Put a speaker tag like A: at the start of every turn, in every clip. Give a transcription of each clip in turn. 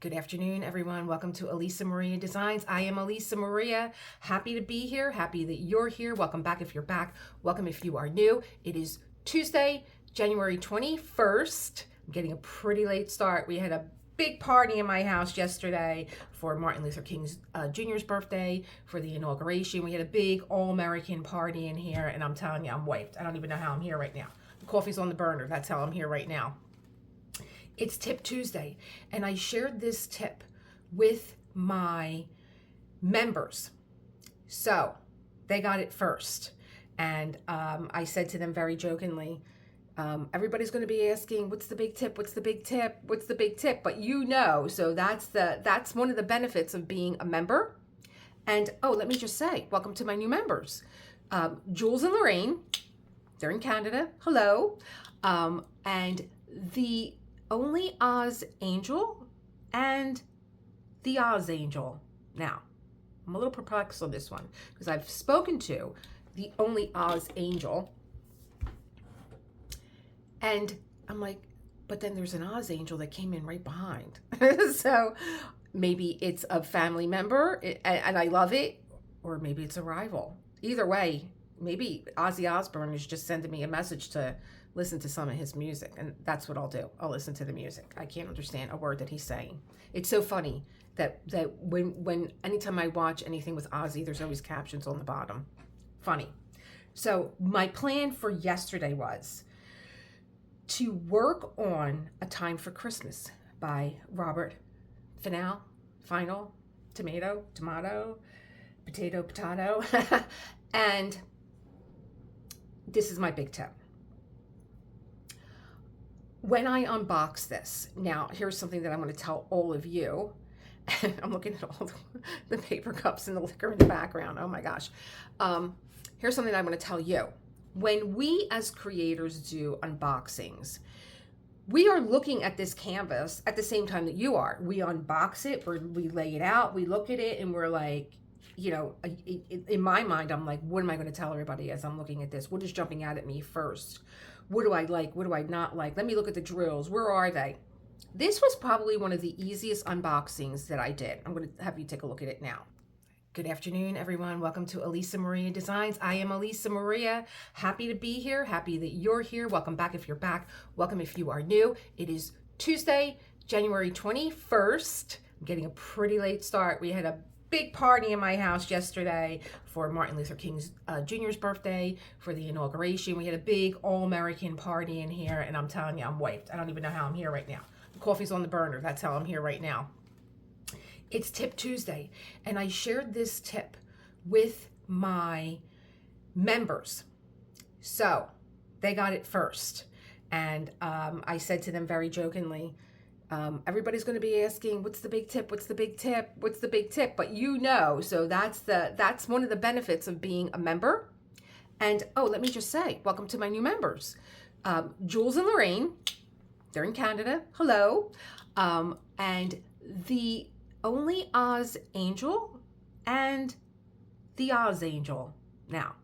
A: Good afternoon, everyone. Welcome to Elisa Maria Designs. I am Elisa Maria. Happy to be here. Happy that you're here. Welcome back if you're back. Welcome if you are new. It is Tuesday, January 21st. I'm getting a pretty late start. We had a big party in my house yesterday for Martin Luther King Jr.'s birthday, for the inauguration. We had a big all-American party in here, and I'm telling you, I'm wiped. I don't even know how I'm here right now. The coffee's on the burner. That's how I'm here right now. It's Tip Tuesday, and I shared this tip with my members. So they got it first. And I said to them very jokingly, everybody's going to be asking, what's the big tip? What's the big tip? What's the big tip? But you know, so that's one of the benefits of being a member. And oh, let me just say, welcome to my new members. Jules and Lorraine, they're in Canada. Hello. And the only Oz Angel and the Oz Angel. Now, I'm a little perplexed on this one because I've spoken to the only Oz Angel and I'm like, but then there's an Oz Angel that came in right behind. So maybe it's a family member and I love it, or maybe it's a rival. Either way, maybe Ozzy Osbourne is just sending me a message to listen to some of his music, and that's what I'll do. I'll listen to the music. I can't understand a word that he's saying. It's so funny that when anytime I watch anything with Ozzy, there's always captions on the bottom. Funny. So my plan for yesterday was to work on A Time for Christmas by Robert Final, tomato, potato, and this is my big tip. When I unbox this, now here's something that I'm going to tell all of you. I'm looking at all the paper cups and the liquor in the background. Oh my gosh. Here's something that I'm going to tell you. When we as creators do unboxings, we are looking at this canvas at the same time that you are. We unbox it, we lay it out, we look at it, and we're like, you know, in my mind, I'm like, what am I going to tell everybody as I'm looking at this? What is jumping out at me first? What do I like? What do I not like? Let me look at the drills. Where are they? This was probably one of the easiest unboxings that I did. I'm going to have you take a look at it now. Good afternoon, everyone. Welcome to Elisa Maria Designs. I am Elisa Maria. Happy to be here. Happy that you're here. Welcome back if you're back. Welcome if you are new. It is Tuesday, January 21st. I'm getting a pretty late start. We had a big party in my house yesterday for Martin Luther King Jr.'s birthday, for the inauguration. We had a big all-American party in here, and I'm telling you, I'm wiped. I don't even know how I'm here right now. The coffee's on the burner. That's how I'm here right now. It's Tip Tuesday, and I shared this tip with my members. So they got it first. And I said to them very jokingly, everybody's going to be asking, what's the big tip? What's the big tip? What's the big tip? But you know, so that's one of the benefits of being a member. And oh, let me just say, welcome to my new members. Jules and Lorraine, they're in Canada. Hello. And the only Oz Angel and the Oz Angel. Now,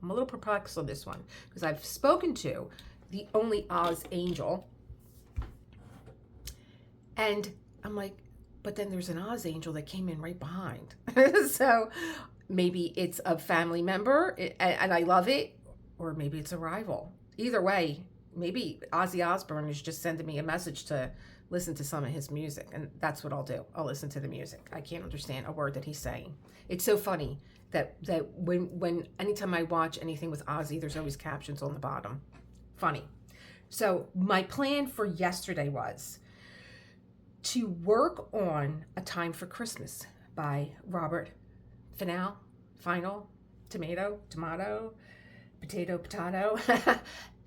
A: I'm a little perplexed on this one because I've spoken to the only Oz Angel and I'm like, but then there's an Oz Angel that came in right behind. So maybe it's a family member and I love it, or maybe it's a rival. Either way, maybe Ozzy Osbourne is just sending me a message to listen to some of his music, and that's what I'll do. I'll listen to the music. I can't understand a word that he's saying. It's so funny that when anytime I watch anything with Ozzy, there's always captions on the bottom. Funny. So my plan for yesterday was to work on A Time for Christmas by Robert Final, tomato, potato,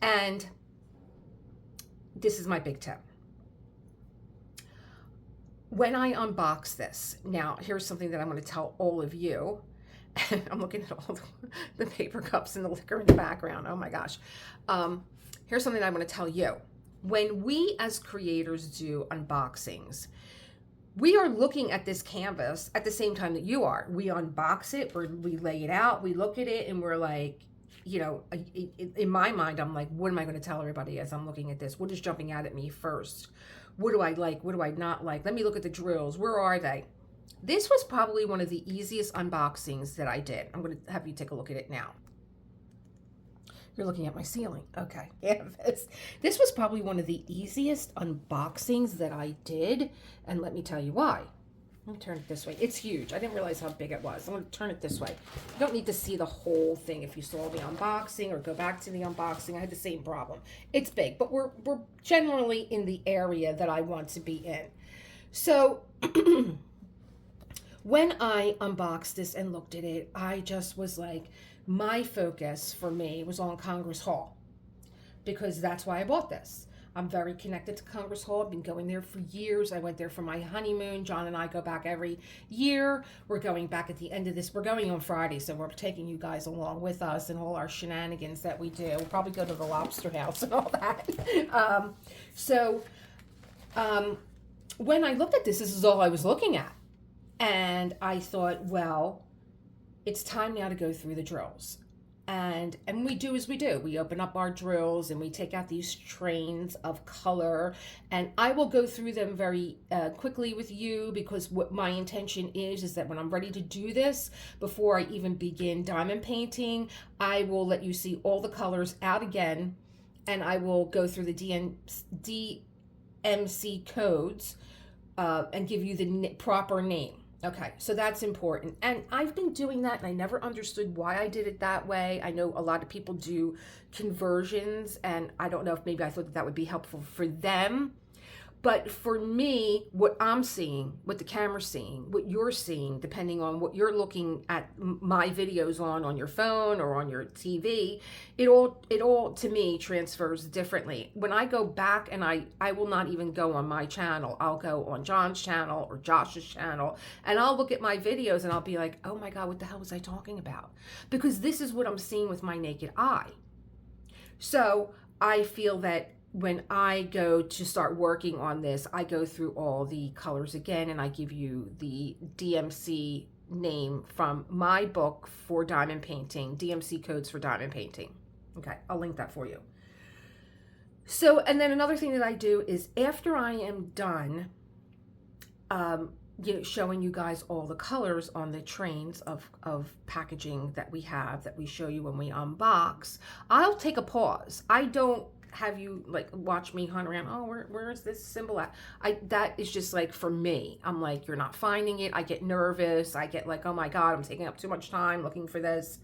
A: and this is my big tip. When I unbox this, now here's something that I'm going to tell all of you. I'm looking at all the paper cups and the liquor in the background. Oh my gosh. Here's something that I'm going to tell you. When we as creators do unboxings, we are looking at this canvas at the same time that you are. We unbox it, we lay it out, we look at it, and we're like, you know, in my mind, I'm like, what am I going to tell everybody as I'm looking at this? What is jumping out at me first? what do I like? What do I not like? Let me look at the drills. Where are they? This was probably one of the easiest unboxings that I did. I'm going to have you take a look at it now. You're looking at my ceiling. Okay. Yeah, this was probably one of the easiest unboxings that I did. And let me tell you why. Let me turn it this way. It's huge. I didn't realize how big it was. I'm going to turn it this way. You don't need to see the whole thing if you saw the unboxing or go back to the unboxing. I had the same problem. It's big, but we're generally in the area that I want to be in. So when I unboxed this and looked at it, I just was like, my focus for me was on Congress Hall, because that's why I bought this. I'm very connected to Congress Hall. I've been going there for years. I went there for my honeymoon. John and I go back every year. We're going back at the end of this. We're going on Friday, so we're taking you guys along with us and all our shenanigans that we do. We'll probably go to the Lobster House and all that. When I looked at this is all I was looking at. And I thought, well, it's time now to go through the drills. And we do as we do. We open up our drills and we take out these trains of color. And I will go through them very quickly with you, because what my intention is that when I'm ready to do this, before I even begin diamond painting, I will let you see all the colors out again. And I will go through the DMC codes and give you the proper name. Okay, so that's important. And I've been doing that, and I never understood why I did it that way. I know a lot of people do conversions, and I don't know if maybe I thought that would be helpful for them. But for me, what I'm seeing, what the camera's seeing, what you're seeing, depending on what you're looking at my videos on your phone or on your TV, it all to me transfers differently. When I go back, and I will not even go on my channel, I'll go on John's channel or Josh's channel, and I'll look at my videos and I'll be like, oh my God, what the hell was I talking about? Because this is what I'm seeing with my naked eye. So I feel that when I go to start working on this, I go through all the colors again, and I give you the DMC name from my book for diamond painting, DMC codes for diamond painting. Okay, I'll link that for you. So, and then another thing that I do is after I am done, showing you guys all the colors on the trains of packaging that we have, that we show you when we unbox, I'll take a pause. I don't have you like watch me hunt around. Oh, where is this symbol at? That is just like, for me, I'm like, you're not finding it. I get nervous. I get like, oh my God, I'm taking up too much time looking for this.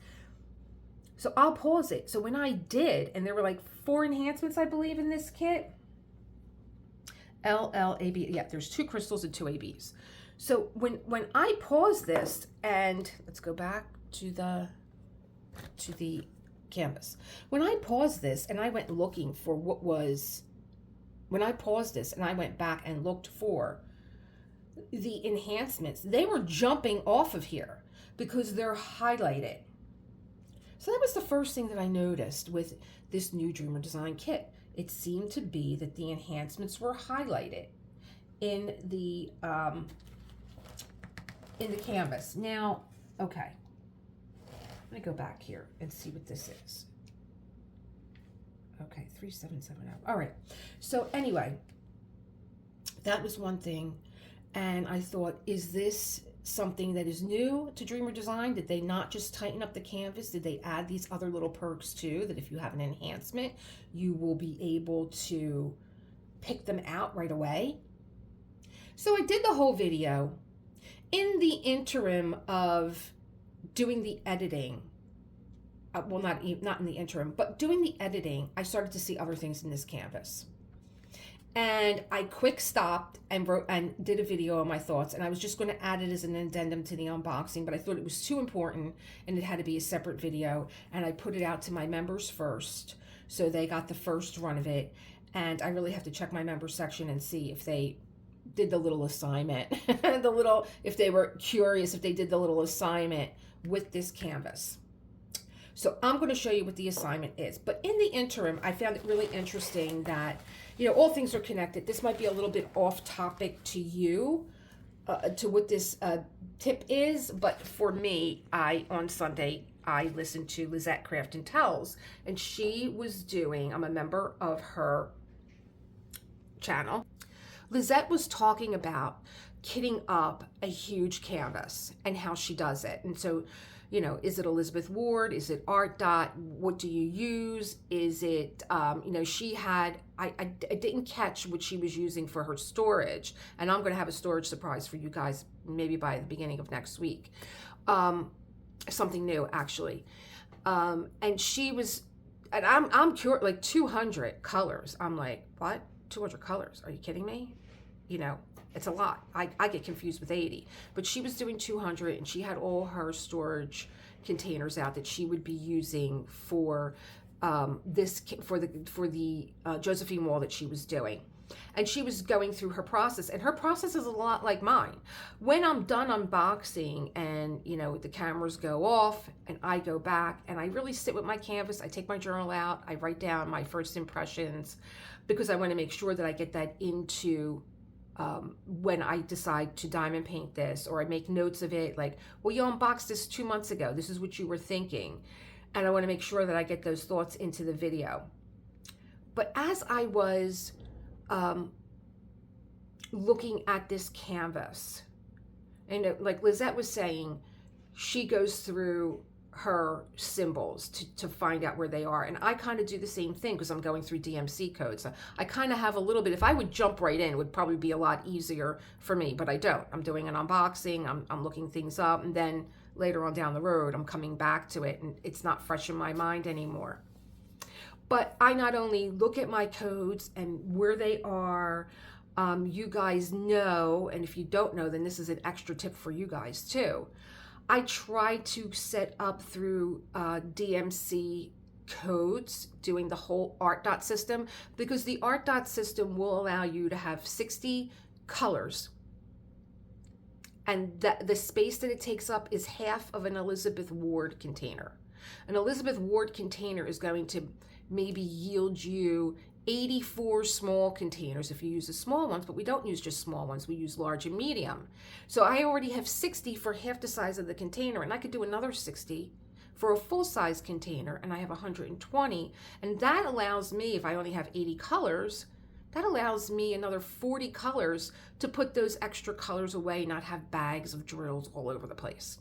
A: So I'll pause it. So when I did, and there were like 4 enhancements, I believe, in this kit. LLAB. Yeah, there's 2 crystals and 2 ABs. So when I paused this, and let's go back to the canvas. When I paused this and I went looking for when I paused this and I went back and looked for the enhancements, they were jumping off of here because they're highlighted. So that was the first thing that I noticed with this new Dreamer Design kit. It seemed to be that the enhancements were highlighted in the canvas. Now, okay. Let me go back here and see what this is. Okay, 3770. All right. So anyway, that was one thing. And I thought, is this something that is new to Dreamer Design? Did they not just tighten up the canvas? Did they add these other little perks too, that if you have an enhancement, you will be able to pick them out right away? So I did the whole video. In the interim of doing the editing, well, not in the interim, but doing the editing, I started to see other things in this canvas. And I quick stopped and wrote and did a video on my thoughts, and I was just going to add it as an addendum to the unboxing, but I thought it was too important and it had to be a separate video, and I put it out to my members first, so they got the first run of it. And I really have to check my member section and see if they did the little assignment, if they were curious, if they did the little assignment with this canvas. So I'm going to show you what the assignment is. But in the interim, I found it really interesting that, all things are connected. This might be a little bit off topic to you, to what this tip is. But for me, on Sunday, I listened to Lizette Craft and Tells, and she was doing, I'm a member of her channel. Lizette was talking about kitting up a huge canvas and how she does it. And so, you know, is it Elizabeth Ward? Is it ARTDOT? What do you use? Is it, you know, she had, I didn't catch what she was using for her storage. And I'm going to have a storage surprise for you guys maybe by the beginning of next week. Something new, actually. And she was, and I'm curious, like 200 colors. I'm like, what? 200 colors? Are you kidding me? You know, it's a lot. I get confused with 80, but she was doing 200, and she had all her storage containers out that she would be using for the Josephine wall that she was doing. And she was going through her process, and her process is a lot like mine. When I'm done unboxing and, you know, the cameras go off and I go back and I really sit with my canvas, I take my journal out, I write down my first impressions, because I want to make sure that I get that into when I decide to diamond paint this, or I make notes of it, like, well, you unboxed this 2 months ago, this is what you were thinking. And I want to make sure that I get those thoughts into the video. But as I was looking at this canvas, and like Lizette was saying, she goes through her symbols to find out where they are, and I kind of do the same thing because I'm going through DMC codes. So I kind of have a little bit, if I would jump right in, it would probably be a lot easier for me, but I don't. I'm doing an unboxing, I'm looking things up, and then later on down the road I'm coming back to it, and it's not fresh in my mind anymore. But I not only look at my codes and where they are, you guys know, and if you don't know, then this is an extra tip for you guys too. I try to set up through DMC codes, doing the whole ARTDOT system, because the ARTDOT system will allow you to have 60 colors. And the space that it takes up is half of an Elizabeth Ward container. An Elizabeth Ward container is going to maybe yield you 84 small containers if you use the small ones, but we don't use just small ones, we use large and medium. So I already have 60 for half the size of the container, and I could do another 60 for a full-size container, and I have 120, and that allows me, if I only have 80 colors, that allows me another 40 colors to put those extra colors away, not have bags of drills all over the place.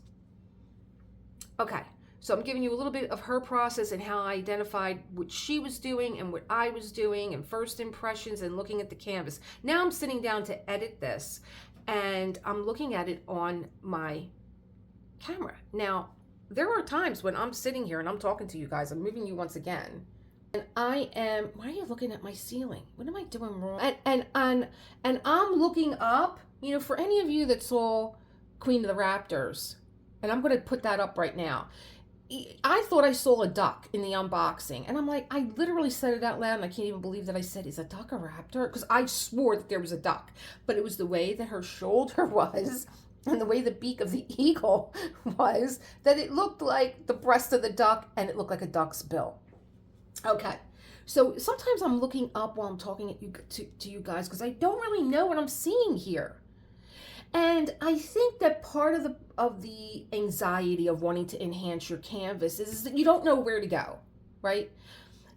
A: Okay. So I'm giving you a little bit of her process and how I identified what she was doing and what I was doing, and first impressions, and looking at the canvas. Now I'm sitting down to edit this, and I'm looking at it on my camera. Now, there are times when I'm sitting here and I'm talking to you guys, I'm moving you once again, and I am, why are you looking at my ceiling? What am I doing wrong? And I'm looking up, you know, for any of you that saw Queen of the Raptors, and I'm going to put that up right now. I thought I saw a duck in the unboxing, and I'm like, I literally said it out loud, and I can't even believe that I said, is a duck a raptor? Because I swore that there was a duck, but it was the way that her shoulder was and the way the beak of the eagle was, that it looked like the breast of the duck, and it looked like a duck's bill. Okay, so sometimes I'm looking up while I'm talking to you guys, because I don't really know what I'm seeing here. And I think that part of the anxiety of wanting to enhance your canvas is that you don't know where to go, right?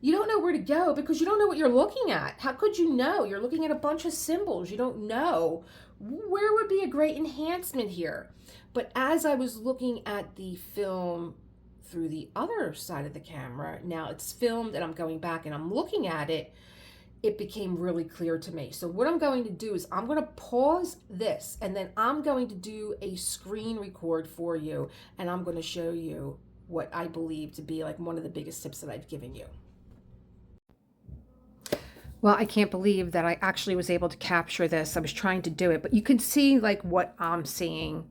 A: You don't know where to go because you don't know what you're looking at. How could you know? You're looking at a bunch of symbols. You don't know where would be a great enhancement here. But as I was looking at the film through the other side of the camera, now it's filmed and I'm going back and I'm looking at it, it became really clear to me. So what I'm going to do is I'm going to pause this, and then I'm going to do a screen record for you, and I'm going to show you what I believe to be like one of the biggest tips that I've given you. Well, I can't believe that I actually was able to capture this. I was trying to do it, but you can see like what I'm seeing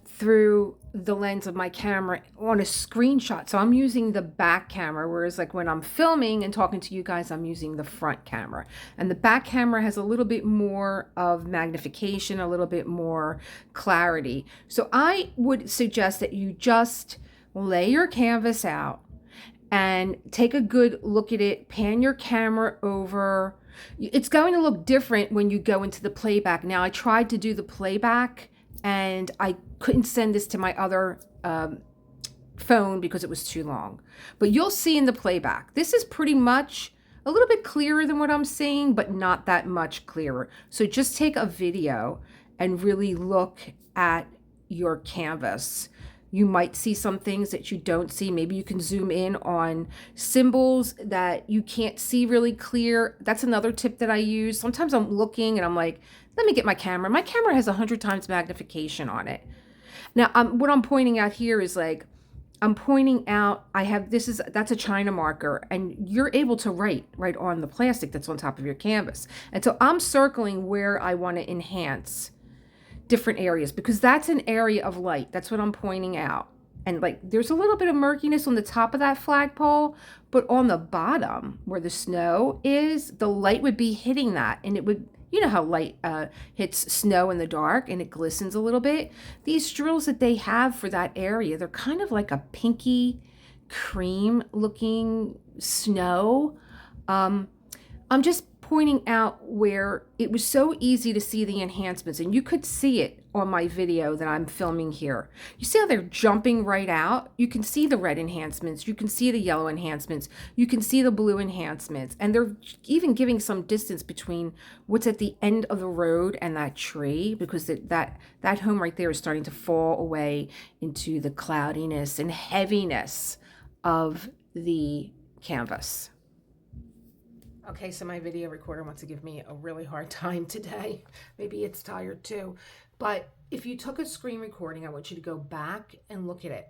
A: through the lens of my camera on a screenshot. So I'm using the back camera, whereas like when I'm filming and talking to you guys, I'm using the front camera. And the back camera has a little bit more of magnification, a little bit more clarity. So I would suggest that you just lay your canvas out and take a good look at it, pan your camera over. It's going to look different when you go into the playback. Now I tried to do the playback and I couldn't send this to my other phone because it was too long. But you'll see in the playback, this is pretty much a little bit clearer than what I'm saying, but not that much clearer. So just take a video and really look at your canvas. You might see some things that you don't see. Maybe you can zoom in on symbols that you can't see really clear. That's another tip that I use. Sometimes I'm looking and I'm like, let me get my camera. My camera has 100 times magnification on it. Now, what I'm pointing out here is like, I'm pointing out, that's a China marker, and you're able to write right on the plastic that's on top of your canvas. And so I'm circling where I want to enhance different areas, because that's an area of light. That's what I'm pointing out. And like, there's a little bit of murkiness on the top of that flagpole, but on the bottom where the snow is, the light would be hitting that, and it would, you know how light hits snow in the dark and it glistens a little bit. These drills that they have for that area, they're kind of like a pinky cream looking snow. I'm just pointing out where it was so easy to see the enhancements, and you could see it on my video that I'm filming here. You see how they're jumping right out? You can see the red enhancements, you can see the yellow enhancements, you can see the blue enhancements, and they're even giving some distance between what's at the end of the road and that tree, because that home right there is starting to fall away into the cloudiness and heaviness of the canvas. Okay, so my video recorder wants to give me a really hard time today. Maybe it's tired too. But if you took a screen recording, I want you to go back and look at it.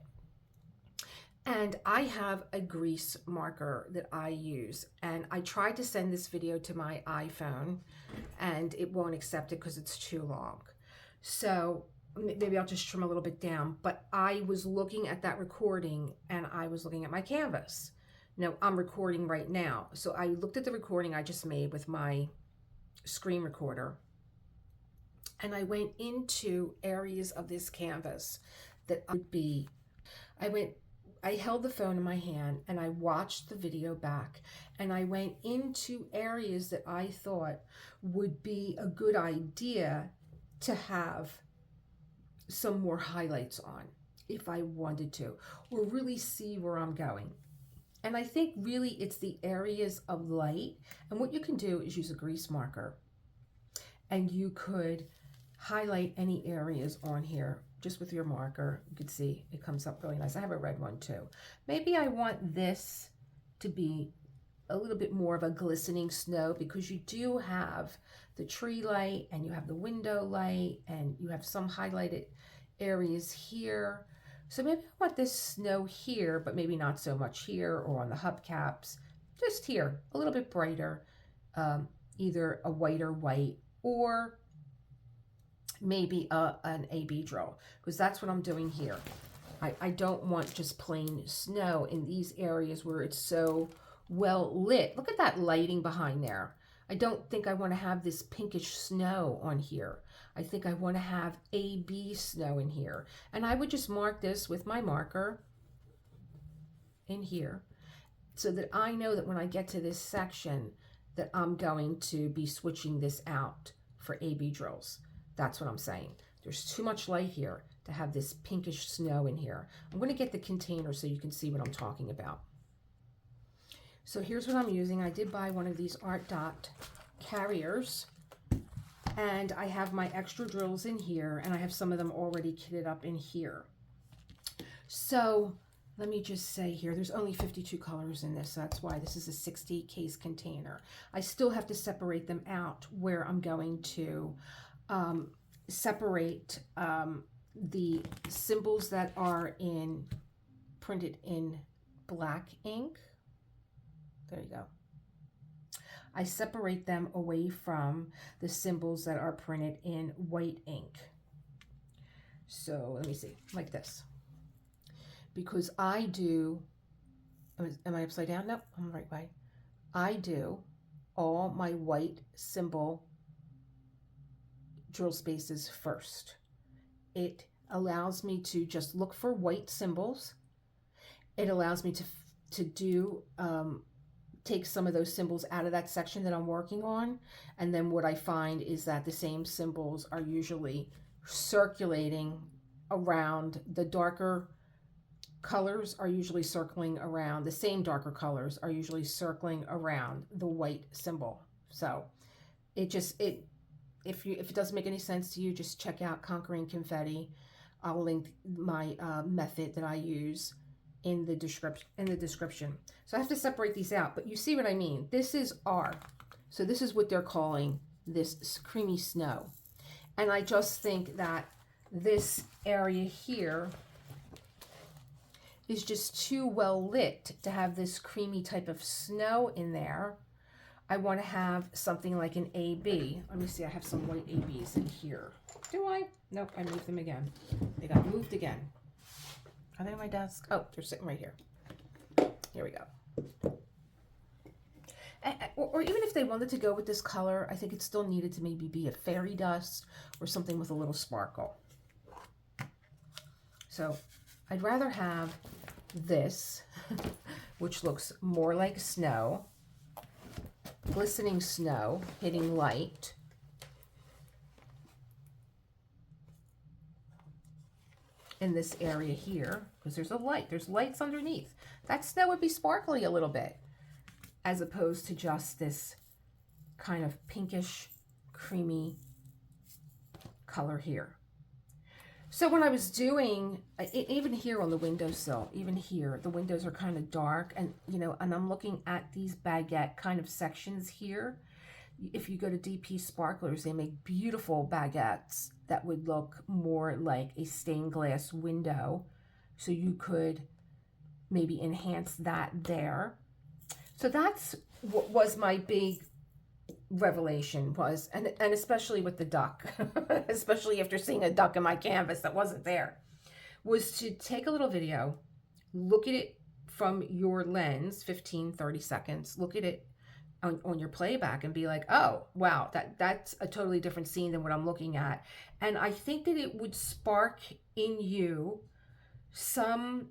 A: And I have a grease marker that I use. And I tried to send this video to my iPhone, and it won't accept it because it's too long. So maybe I'll just trim a little bit down. But I was looking at that recording, and I was looking at my canvas. Now, I'm recording right now. So I looked at the recording I just made with my screen recorder, and I went into areas of this canvas that would be, I held the phone in my hand and I watched the video back, and I went into areas that I thought would be a good idea to have some more highlights on if I wanted to, or really see where I'm going. And I think really it's the areas of light. And what you can do is use a grease marker, and you could highlight any areas on here just with your marker. You can see it comes up really nice. I have a red one too. Maybe I want this to be a little bit more of a glistening snow, because you do have the tree light and you have the window light and you have some highlighted areas here. So maybe I want this snow here, but maybe not so much here or on the hubcaps, just here, a little bit brighter, either a whiter white or maybe an AB drill, because that's what I'm doing here. I don't want just plain snow in these areas where it's so well lit. Look at that lighting behind there. I don't think I want to have this pinkish snow on here. I think I want to have AB snow in here. And I would just mark this with my marker in here so that I know that when I get to this section that I'm going to be switching this out for AB drills. That's what I'm saying. There's too much light here to have this pinkish snow in here. I'm going to get the container so you can see what I'm talking about. So here's what I'm using. I did buy one of these ARTDOT carriers, and I have my extra drills in here, and I have some of them already kitted up in here. So let me just say here, there's only 52 colors in this, so that's why this is a 60 case container. I still have to separate them out where I'm going to separate the symbols that are printed in black ink. There you go. I separate them away from the symbols that are printed in white ink. So let me see, like this. Because I do, am I upside down? No, I'm the right way. I do all my white symbol drill spaces first. It allows me to just look for white symbols. It allows me to do take some of those symbols out of that section that I'm working on, and then what I find is that the same symbols are usually circulating around the darker colors are usually circling around, the same darker colors are usually circling around the white symbol. So if it doesn't make any sense to you, just check out Conquering Confetti. I'll link my method that I use in the description. So I have to separate these out, but you see what I mean. This is R. So this is what they're calling this creamy snow. And I just think that this area here is just too well lit to have this creamy type of snow in there. I want to have something like an AB. Let me see, I have some white ABs in here. Do I? Nope, I moved them again. They got moved again. Are they on my desk? Oh, they're sitting right here. Here we go. Or even if they wanted to go with this color, I think it still needed to maybe be a fairy dust or something with a little sparkle. So I'd rather have this, which looks more like snow, glistening snow hitting light. In this area here, because there's a light, there's lights underneath. That snow would be sparkly a little bit, as opposed to just this kind of pinkish, creamy color here. So when I was doing, even here on the windowsill, even here, the windows are kind of dark, and and I'm looking at these baguette kind of sections here. If you go to DP Sparklers, they make beautiful baguettes that would look more like a stained glass window. So you could maybe enhance that there. So that's what was my big revelation was, and especially with the duck, especially after seeing a duck in my canvas that wasn't there, was to take a little video, look at it from your lens, 15-30 seconds, look at it on your playback and be like, oh wow, that's a totally different scene than what I'm looking at. And I think that it would spark in you some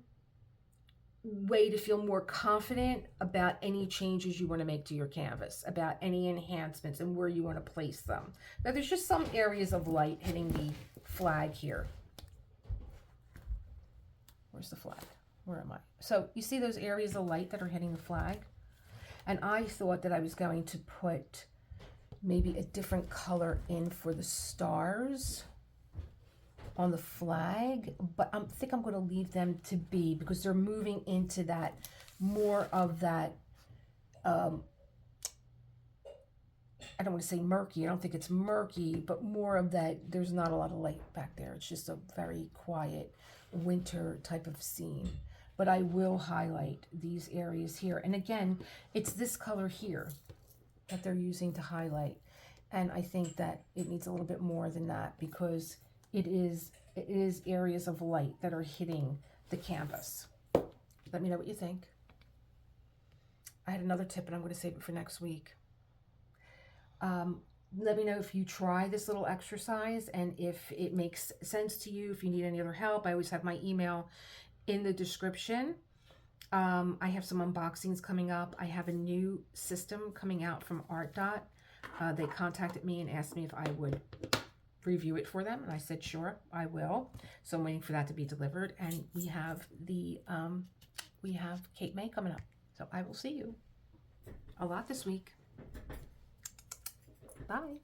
A: way to feel more confident about any changes you want to make to your canvas, about any enhancements and where you want to place them. Now there's just some areas of light hitting the flag here. Where's the flag? Where am I? So you see those areas of light that are hitting the flag? And I thought that I was going to put maybe a different color in for the stars on the flag, but I think I'm going to leave them to be, because they're moving into that, more of that, I don't want to say murky, I don't think it's murky, but more of that, there's not a lot of light back there. It's just a very quiet winter type of scene. But I will highlight these areas here. And again, it's this color here that they're using to highlight. And I think that it needs a little bit more than that, because it is areas of light that are hitting the canvas. Let me know what you think. I had another tip, and I'm going to save it for next week. Let me know if you try this little exercise and if it makes sense to you, if you need any other help. I always have my email in the description. I have some unboxings coming up. I have a new system coming out from ARTDOT. They contacted me and asked me if I would review it for them, and I said sure, I will. So I'm waiting for that to be delivered, and we have Cape May coming up. So I will see you a lot this week. Bye.